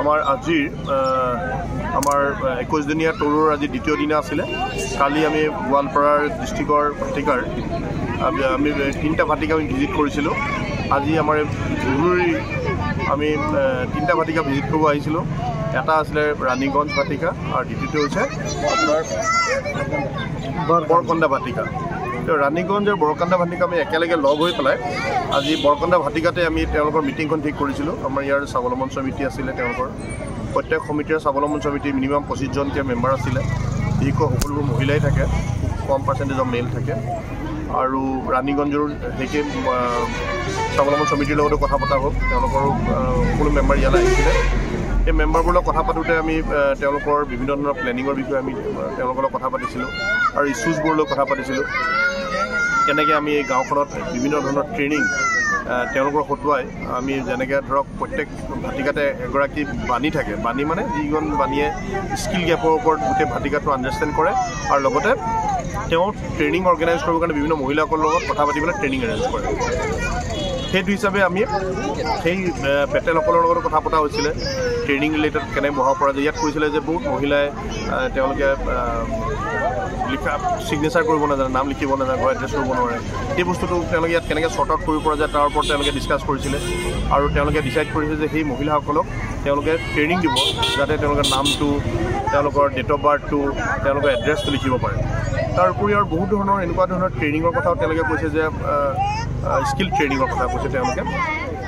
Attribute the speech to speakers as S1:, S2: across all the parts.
S1: আমাৰ আজি আমাৰ 21 দিনীয়া টুৰৰ আজি দ্বিতীয় দিনা আছিলে। কালি আমি গোৱালপাৰাৰ ডিষ্ট্ৰিক্টৰ ভাটিকাৰ আমি 3টা ভাটিকা আমি ভিজিট কৰিছিলোঁ। আজি আমাৰ ধুবুৰী আমি 3টা ভাটিকা ভিজিট কৰিব আহিছিলোঁ। এটা আছিলে ৰাণীগঞ্জ ভাটিকা আৰু দ্বিতীয়টো হৈছে আপোনাৰ বৰকন্দা ভাটিকা। ৰাণীগঞ্জ আৰু বৰকন্দা ভাটিকা আমি একেলগে লগ হৈ পেলাই আজি বৰকন্দা ভাটিকাতে আমি তেওঁলোকৰ মিটিংখন ঠিক কৰিছিলোঁ। আমাৰ ইয়াৰ স্বাৱলম্বন সমিতি আছিলে, তেওঁলোকৰ প্ৰত্যেক সমিতিৰ স্বাৱলম্বন সমিতি মিনিমাম 25জনকৈ মেম্বাৰ আছিলে। বিশেষকৈ সকলোবোৰ মহিলাই থাকে, খুব কম পাৰ্চেণ্টেজৰ মেল থাকে। আৰু ৰাণীগঞ্জৰ সেইকে স্বাৱলম্বন সমিতিৰ লগতো কথা পতা হ'ল। তেওঁলোকৰো সকলো মেম্বাৰ ইয়ালৈ আহিছিলে। এই মেম্বাৰবোৰৰ লগত কথা পাতোঁতে আমি তেওঁলোকৰ বিভিন্ন ধৰণৰ প্লেনিঙৰ বিষয়ে আমি তেওঁলোকৰ লগত কথা পাতিছিলোঁ আৰু ইছ্যুজবোৰৰ লগত কথা পাতিছিলোঁ। কেনেকৈ আমি এই গাঁওখনত বিভিন্ন ধৰণৰ ট্ৰেইনিং তেওঁলোকৰ হতুৱাই আমি যেনেকৈ ধৰক প্ৰত্যেক ভাটিকাতে এগৰাকী বাণী থাকে। বাণী মানে যিজন বাণীয়ে স্কিল গেপৰ ওপৰত গোটেই ভাটিকাটো আণ্ডাৰষ্টেণ্ড কৰে আৰু লগতে তেওঁ ট্ৰেইনিং অৰ্গেনাইজ কৰিবৰ কাৰণে বিভিন্ন মহিলাসকলৰ লগত কথা পাতি পেলাই ট্ৰেইনিং এৰেঞ্জ কৰে। সেইটো হিচাপে আমি সেই পেটেলসকলৰ লগত কথা পতা হৈছিলে। ট্ৰেইনিং ৰিলেটেড কেনেকৈ বঢ়াব পৰা যায়। ইয়াত কৈছিলে যে বহুত মহিলাই তেওঁলোকে লিখা ছিগনেচাৰ কৰিব নাজানে, নাম লিখিব নাজানে, ঘৰ এড্ৰেছ কৰিব নোৱাৰে। সেই বস্তুটো তেওঁলোকে ইয়াত কেনেকৈ শ্বৰ্ট আউট কৰিব পৰা যায় তাৰ ওপৰত তেওঁলোকে ডিছকাছ কৰিছিলে। আৰু তেওঁলোকে ডিচাইড কৰিছে যে সেই মহিলাসকলক তেওঁলোকে ট্ৰেইনিং দিব যাতে তেওঁলোকৰ নামটো, তেওঁলোকৰ ডেট অফ বাৰ্থটো, তেওঁলোকৰ এড্ৰেছটো লিখিব পাৰে। তাৰ উপৰি আৰু বহুত ধৰণৰ এনেকুৱা ধৰণৰ ট্ৰেইনিঙৰ কথাও তেওঁলোকে কৈছে যে স্কিল ট্ৰেইনিঙৰ কথা কৈছে তেওঁলোকে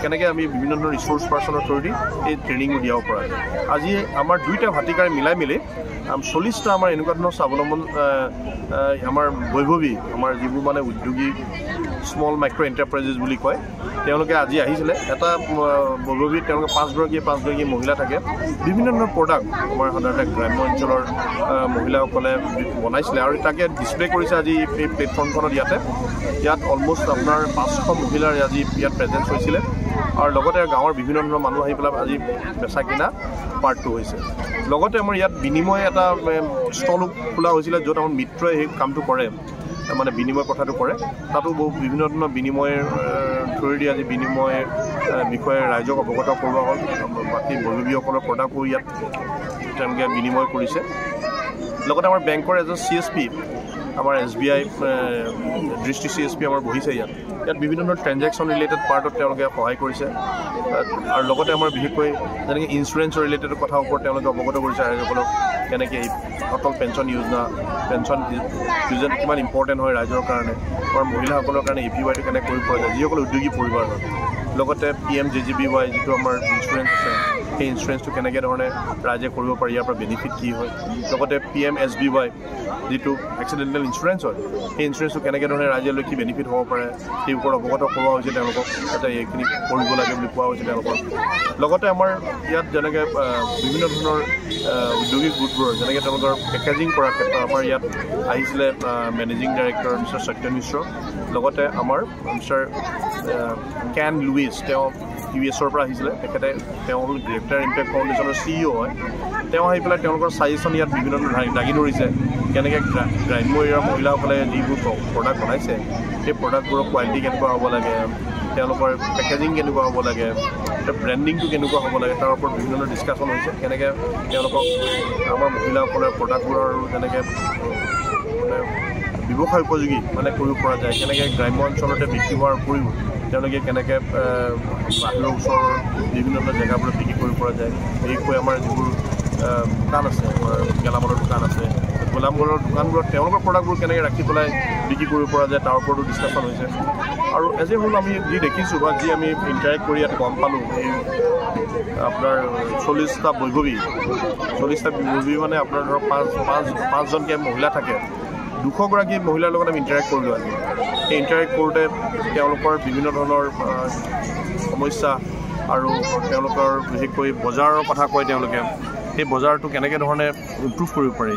S1: কেনেকৈ আমি বিভিন্ন ধৰণৰ ৰিচোৰ্চ পাৰ্চনৰ থ্ৰুদি এই ট্ৰেইনিংও দিয়াব পৰা যায়। আজি আমাৰ 2টা ভাটিকাৰ মিলাই মিলি 40টা আমাৰ এনেকুৱা ধৰণৰ স্বাৱলম্বন আমাৰ বৈভৱী আমাৰ যিবোৰ মানে উদ্যোগী স্মল মাইক্ৰ' এণ্টাৰপ্ৰাইজেছ বুলি কয়, তেওঁলোকে আজি আহিছিলে। এটা বৈভৱী তেওঁলোকে 5গৰাকী মহিলা থাকে। বিভিন্ন ধৰণৰ প্ৰডাক্ট আমাৰ সাধাৰণতে গ্ৰাম্য অঞ্চলৰ মহিলাসকলে বনাইছিলে আৰু তাকে ডিছপ্লে কৰিছে আজি এই প্লেটফৰ্মখনত। ইয়াত অলমষ্ট আপোনাৰ 500 মহিলাৰ আজি ইয়াত প্ৰেজেঞ্চ হৈছিলে আৰু লগতে গাঁৱৰ বিভিন্ন ধৰণৰ মানুহ আহি পেলাই আজি বেচা কিনা পাৰ্টটো হৈছে। লগতে আমাৰ ইয়াত বিনিময় এটা ষ্টলো খোলা হৈছিলে য'ত আমাৰ মিত্ৰই সেই কামটো কৰে, মানে বিনিময় কথাটো কৰে। তাতো বিভিন্ন ধৰণৰ বিনিময়ৰ থ্ৰুৱেদি আজি বিনিময়ৰ বিষয়ে ৰাইজক অৱগত কৰোৱা হ'ল। বাকী বৈভৱীসকলৰ প্ৰডাক্টবোৰ ইয়াত তেওঁলোকে বিনিময় কৰিছে। লগতে আমাৰ বেংকৰ এজন CSP আমাৰ SBI ডিষ্ট্ৰিক্ট CSP আমাৰ বহিছে ইয়াত বিভিন্ন ধৰণৰ ট্ৰেনজেকশ্যন ৰিলেটেড পাৰ্টত তেওঁলোকে সহায় কৰিছে। আৰু লগতে আমাৰ বিশেষকৈ যেনেকৈ ইঞ্চুৰেঞ্চৰ ৰিলেটেড কথাৰ ওপৰত তেওঁলোকে অৱগত কৰিছে ৰাইজসকলক। কেনেকৈ এই অটল পেঞ্চন যোজনা কিমান ইম্পৰ্টেণ্ট হয় ৰাইজৰ কাৰণে, আমাৰ মহিলাসকলৰ কাৰণে APYটো কেনেকৈ কৰিব পৰা যায় যিসকল উদ্যোগী পৰিবাৰ হয়। লগতে PMJJBY যিটো আমাৰ ইঞ্চুৰেঞ্চ আছে, সেই ইঞ্চুৰেঞ্চটো কেনেকৈ ধৰণে ৰাইজে কৰিব পাৰে, ইয়াৰ পৰা বেনিফিট কি হয়। লগতে PMSBY যিটো এক্সিডেণ্টেল ইঞ্চুৰেঞ্চ হয়, সেই ইঞ্চুৰেঞ্চটো কেনেকৈ ধৰণে ৰাইজে লৈ কি বেনিফিট হ'ব পাৰে সেই ওপৰত অৱগত কৰোৱা হৈছে তেওঁলোকক। যাতে এইখিনি কৰিব লাগে বুলি কোৱা হৈছে তেওঁলোকক। লগতে আমাৰ ইয়াত যেনেকৈ বিভিন্ন ধৰণৰ উদ্যোগিক গোটবোৰৰ যেনেকৈ তেওঁলোকৰ পেকেজিং কৰাৰ ক্ষেত্ৰত আমাৰ ইয়াত আহিছিলে মেনেজিং ডাইৰেক্টৰ মিষ্টাৰ সত্য মিশ্ৰ। লগতে আমাৰ মিষ্টাৰ কেন লুইছ, তেওঁ US-ৰ পৰা আহিছিলে তেখেতে তেওঁ হ'ল গ্ৰেটাৰ ইম্পেক্ট ফাউণ্ডেশ্যনৰ CEO হয় তেওঁ আহি পেলাই তেওঁলোকৰ ছাজেশ্যন ইয়াত বিভিন্ন দাগি ধৰিছে কেনেকৈ গ্ৰাম্য এৰিয়াৰ মহিলাসকলে যিবোৰ প্ৰডাক্ট বনাইছে সেই প্ৰডাক্টবোৰৰ কোৱালিটি কেনেকুৱা হ'ব লাগে তেওঁলোকৰ পেকেজিং কেনেকুৱা হ'ব লাগে ব্ৰেণ্ডিংটো কেনেকুৱা হ'ব লাগে তাৰ ওপৰত বিভিন্ন ডিছকাশ্যন হৈছে কেনেকৈ তেওঁলোকক আমাৰ মহিলাসকলে প্ৰডাক্টবোৰৰ যেনেকৈ ব্যৱসায় উপযোগী মানে কৰিব পৰা যায় কেনেকৈ গ্ৰাম্য অঞ্চলতে বিক্ৰী হোৱাৰ উপৰিও তেওঁলোকে কেনেকৈ বাহিৰৰ ওচৰৰ বিভিন্ন জেগাবোৰত বিক্ৰী কৰিব পৰা যায় বিশেষকৈ আমাৰ যিবোৰ দোকান আছে আমাৰ গেলামালৰ দোকান আছে গেলামালৰ দোকানবোৰত তেওঁলোকৰ প্ৰডাক্টবোৰ কেনেকৈ ৰাখি পেলাই বিক্ৰী কৰিব পৰা যায় তাৰ ওপৰতো ডিছকাশ্যন হৈছে আৰু এজ এ হোল আমি যি দেখিছোঁ বা যি আমি ইণ্টাৰেক্ট কৰি ইয়াত গম পালোঁ এই আপোনাৰ 40টা বৈভৱী মানে আপোনাৰ ধৰক পাঁচজনকৈ মহিলা থাকে 200গৰাকী মহিলাৰ লগত আমি ইণ্টাৰেক্ট কৰিলোঁ আজি সেই ইণ্টাৰেক্ট কৰোঁতে তেওঁলোকৰ বিভিন্ন ধৰণৰ সমস্যা আৰু তেওঁলোকৰ বিশেষকৈ বজাৰৰ কথা কয় তেওঁলোকে সেই বজাৰটো কেনেকৈ ধৰণে ইম্প্ৰুভ কৰিব পাৰি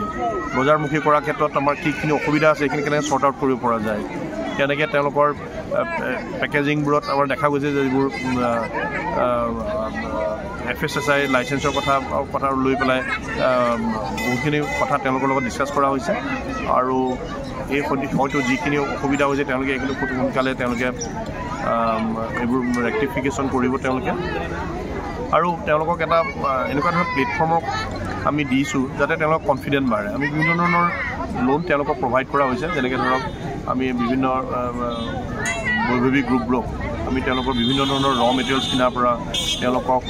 S1: বজাৰমুখী কৰাৰ ক্ষেত্ৰত আমাৰ কিখিনি অসুবিধা আছে সেইখিনি কেনেকৈ চৰ্ট আউট কৰিব পৰা যায় কেনেকৈ তেওঁলোকৰ পেকেজিংবোৰত আমাৰ দেখা গৈছে যে যিবোৰ FSSAI লাইচেঞ্চৰ কথা লৈ পেলাই বহুতখিনি কথা তেওঁলোকৰ লগত ডিছকাছ কৰা হৈছে আৰু এই হয়তো যিখিনি অসুবিধা হৈছে তেওঁলোকে এইখিনি খুব সোনকালে তেওঁলোকে এইবোৰ ৰেক্টিফিকেশ্যন কৰিব তেওঁলোকে আৰু তেওঁলোকক এটা এনেকুৱা ধৰণৰ প্লেটফৰ্মক আমি দিছোঁ যাতে তেওঁলোকক কনফিডেণ্ট বাঢ়ে আমি বিভিন্ন ধৰণৰ লোন তেওঁলোকক প্ৰভাইড কৰা হৈছে যেনেকৈ ধৰক আমি বিভিন্ন বৈভৱী গ্ৰুপবোৰক আমি তেওঁলোকৰ বিভিন্ন ধৰণৰ ৰ মেটেৰিয়েলছ কিনাৰ পৰা তেওঁলোকক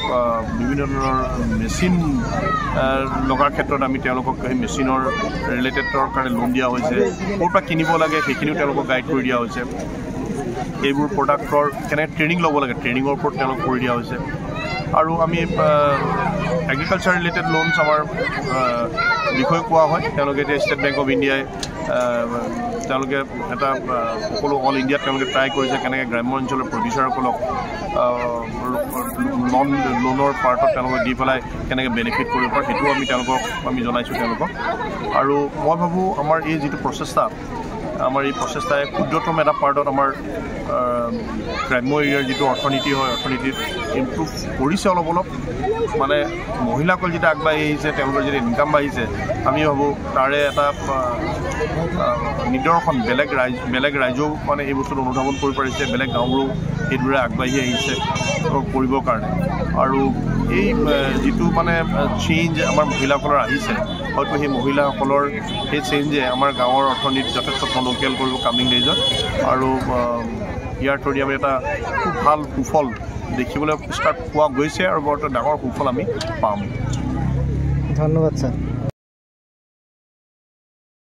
S1: বিভিন্ন ধৰণৰ মেচিন লগাৰ ক্ষেত্ৰত আমি তেওঁলোকক সেই মেচিনৰ ৰিলেটেডৰ কাৰণে লোন দিয়া হৈছে ক'ৰ পৰা কিনিব লাগে সেইখিনিও তেওঁলোকক গাইড কৰি দিয়া হৈছে এইবোৰ প্ৰডাক্টৰ কেনেকৈ ট্ৰেইনিং ল'ব লাগে ট্ৰেইনিঙৰ ওপৰত তেওঁলোকক কৰি দিয়া হৈছে আৰু আমি এগ্ৰিকালচাৰ ৰিলেটেড লোনছ আমাৰ বিষয়ে কোৱা হয় তেওঁলোকে এতিয়া ষ্টেট বেংক অফ ইণ্ডিয়াই তেওঁলোকে এটা সকলো অল ইণ্ডিয়াত তেওঁলোকে ট্ৰাই কৰিছে কেনেকৈ গ্ৰাম্য অঞ্চলৰ প্ৰডিউচাৰসকলক লোনৰ পাৰ্টত তেওঁলোকক দি পেলাই কেনেকৈ বেনিফিট কৰিব পাৰে সেইটোও তেওঁলোকক জনাইছোঁ তেওঁলোকক আৰু মই ভাবোঁ আমাৰ এই যিটো প্ৰচেষ্টা আমাৰ এই প্ৰচেষ্টাই ক্ষুদ্ৰতম এটা পাৰ্টত আমাৰ গ্ৰাম্য এৰিয়াৰ যিটো অৰ্থনীতি হয় অৰ্থনীতিত ইম্প্ৰুভ কৰিছে অলপ মানে মহিলাসকল যেতিয়া আগবাঢ়ি আহিছে তেওঁলোকৰ যেতিয়া ইনকাম বাঢ়িছে আমি ভাবোঁ তাৰে এটা নিদৰ্শন বেলেগ ৰাইজেও মানে এই বস্তুটো অনুধাৱন কৰিব পাৰিছে বেলেগ গাঁওবোৰো সেইদৰে আগবাঢ়ি আহিছে কৰিবৰ কাৰণে আৰু এই যিটো মানে চেঞ্জ আমাৰ মহিলাসকলৰ আহিছে হয়তো সেই মহিলাসকলৰ সেই চেঞ্জে আমাৰ গাঁৱৰ অৰ্থনীতি যথেষ্ট টনকিয়াল কৰিব কামিং ডেইজত আৰু ইয়াৰ থ্ৰুদি আমি এটা খুব ভাল সুফল দেখিবলৈ ষ্টাৰ্ট পোৱা গৈছে আৰু বৰ ডাঙৰ সুফল আমি পাম
S2: ধন্যবাদ ছাৰ